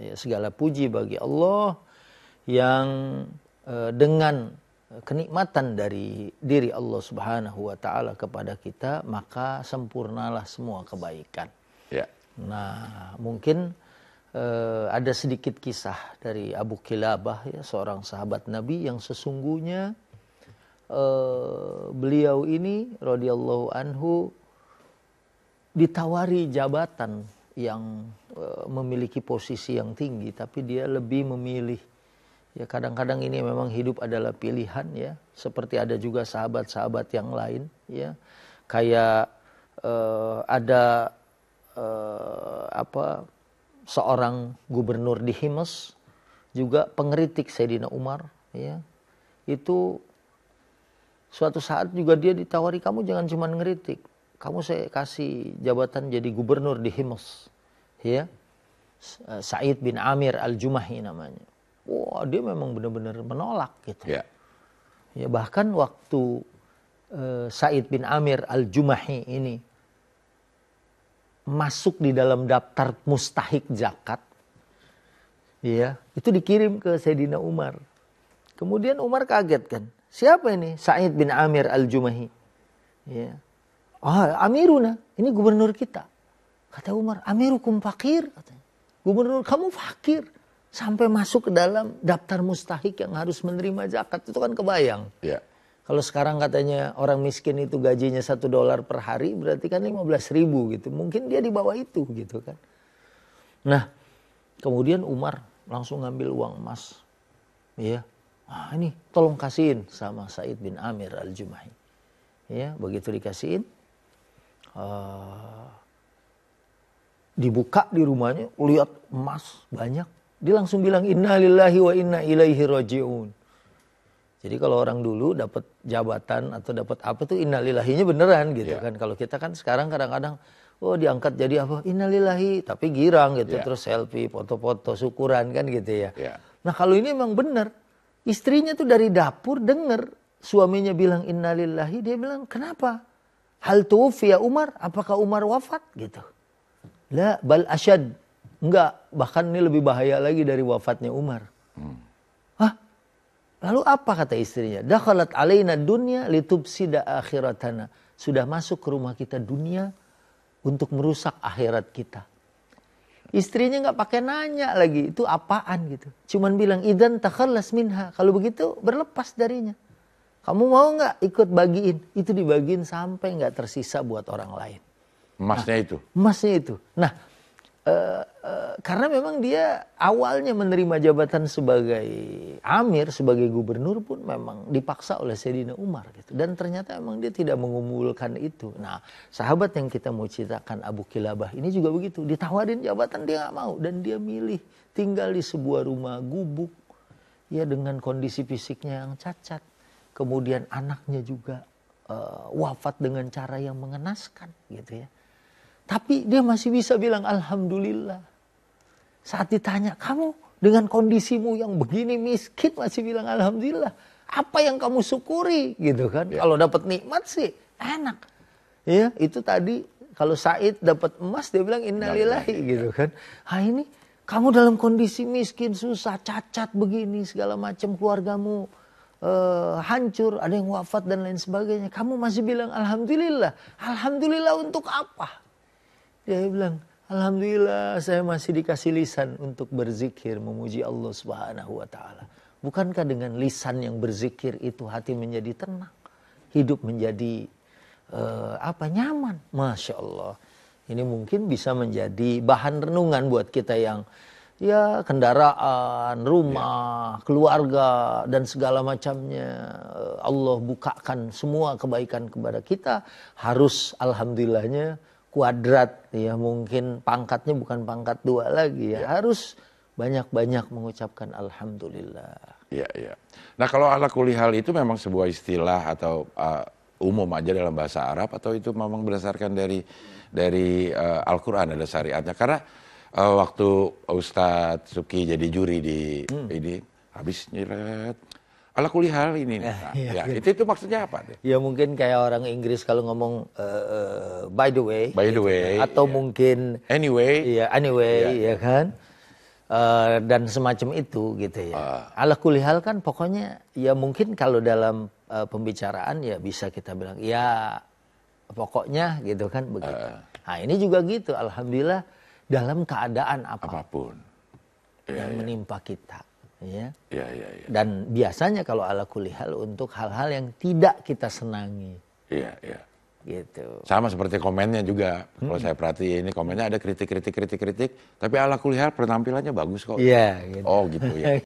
Ya, segala puji bagi Allah yang dengan kenikmatan dari diri Allah Subhanahu wa taala kepada kita, maka sempurnalah semua kebaikan. Ya. Nah, mungkin ada sedikit kisah dari Abu Kilabah, ya, seorang sahabat Nabi yang sesungguhnya beliau ini radhiyallahu anhu ditawari jabatan yang memiliki posisi yang tinggi, tapi dia lebih memilih. Ya, kadang-kadang ini memang hidup adalah pilihan, ya. Seperti ada juga sahabat-sahabat yang lain, ya. Kayak ada seorang gubernur di Himas juga pengkritik Sayyidina Umar, ya. Itu suatu saat juga dia ditawari, kamu jangan cuma ngeritik, kamu saya kasih jabatan jadi gubernur di Himas, ya. Sa'id bin Amir al-Jumahi namanya. Wah, dia memang benar-benar menolak gitu. Ya. Ya, bahkan waktu Sa'id bin Amir al-Jumahi ini masuk di dalam daftar mustahik zakat, ya, itu dikirim ke Sayyidina Umar. Kemudian Umar kaget kan, siapa ini Sa'id bin Amir al-Jumahi? Ya. Amiruna, ini gubernur kita. Kata Umar, amirukum fakir, katanya. Gubernur kamu fakir. Sampai masuk ke dalam daftar mustahik yang harus menerima zakat. Itu kan kebayang. Ya. Kalau sekarang katanya orang miskin itu gajinya $1 per hari, berarti kan 15.000 gitu. Mungkin dia di bawah itu gitu kan. Nah, kemudian Umar langsung ngambil uang emas. Ya. Ini tolong kasihin sama Sa'id bin Amir al-Jumahi. Ya, begitu dikasihin, dibuka di rumahnya, lihat emas banyak. Dia langsung bilang inna lillahi wa inna ilaihi raji'un. Jadi kalau orang dulu dapat jabatan atau dapat apa tuh inna lillahinya beneran gitu kan. Kalau kita kan sekarang kadang-kadang diangkat jadi apa? Inna lillahi, tapi girang gitu, terus selfie, foto-foto, syukuran kan gitu ya. Nah, kalau ini memang benar. Istrinya tuh dari dapur denger suaminya bilang inna lillahi, dia bilang, "Kenapa? Hal tuwfiya Umar? Apakah Umar wafat?" gitu. La bal asyad. Enggak, bahkan ini lebih bahaya lagi dari wafatnya Umar. Lalu apa kata istrinya? Dakhalat alaina dunya litubsida akhiratana. Sudah masuk ke rumah kita dunia untuk merusak akhirat kita. Istrinya enggak pakai nanya lagi, itu apaan gitu. Cuman bilang idzan takhallas minha. Kalau begitu berlepas darinya. Kamu mau enggak ikut bagiin? Itu dibagiin sampai enggak tersisa buat orang lain. Emasnya itu. Emasnya itu. Nah, karena memang dia awalnya menerima jabatan sebagai amir, sebagai gubernur pun memang dipaksa oleh Sayyidina Umar gitu. Dan ternyata memang dia tidak mengumpulkan itu. Nah, sahabat yang kita mau ceritakan Abu Kilabah ini juga begitu. Ditawarin jabatan dia nggak mau dan dia milih tinggal di sebuah rumah gubuk, ya, dengan kondisi fisiknya yang cacat. Kemudian anaknya juga wafat dengan cara yang mengenaskan gitu ya. Tapi dia masih bisa bilang alhamdulillah. Saat ditanya, kamu dengan kondisimu yang begini miskin masih bilang alhamdulillah. Apa yang kamu syukuri gitu kan? Ya. Kalau dapat nikmat sih enak. Ya, itu tadi kalau Said dapat emas dia bilang innalillahi gitu kan. Ini kamu dalam kondisi miskin, susah, cacat begini segala macam, keluargamu hancur, ada yang wafat dan lain sebagainya. Kamu masih bilang alhamdulillah. Alhamdulillah untuk apa? Dia bilang, alhamdulillah saya masih dikasih lisan untuk berzikir, memuji Allah Subhanahu wa taala. Bukankah dengan lisan yang berzikir itu hati menjadi tenang, hidup menjadi nyaman? Masya Allah. Ini mungkin bisa menjadi bahan renungan buat kita yang ya kendaraan, rumah, keluarga dan segala macamnya. Allah bukakan semua kebaikan kepada kita. Harus alhamdulillahnya kuadrat, ya, mungkin pangkatnya bukan pangkat 2 lagi ya. Harus banyak-banyak mengucapkan alhamdulillah. Iya, iya. Nah, kalau ala kulli hal itu memang sebuah istilah atau umum aja dalam bahasa Arab, atau itu memang berdasarkan dari Al-Qur'an, ada syariatnya? Karena waktu Ustadz Suki jadi juri di ini habis nyilet ala kulli hal ini. Itu maksudnya apa? Ya mungkin kayak orang Inggris kalau ngomong by the way atau mungkin anyway, ya kan. dan semacam itu gitu ya. Ala kulihal kan pokoknya ya mungkin kalau dalam pembicaraan ya bisa kita bilang ya pokoknya gitu kan begitu. Nah ini juga gitu, alhamdulillah dalam keadaan apapun yang menimpa kita, ya. Dan biasanya kalau ala kulihal untuk hal-hal yang tidak kita senangi. Gitu. Sama seperti komennya juga. Kalau saya perhatiin ini komennya ada kritik, tapi ala kulihal penampilannya bagus kok. Iya. Gitu. Oh gitu ya.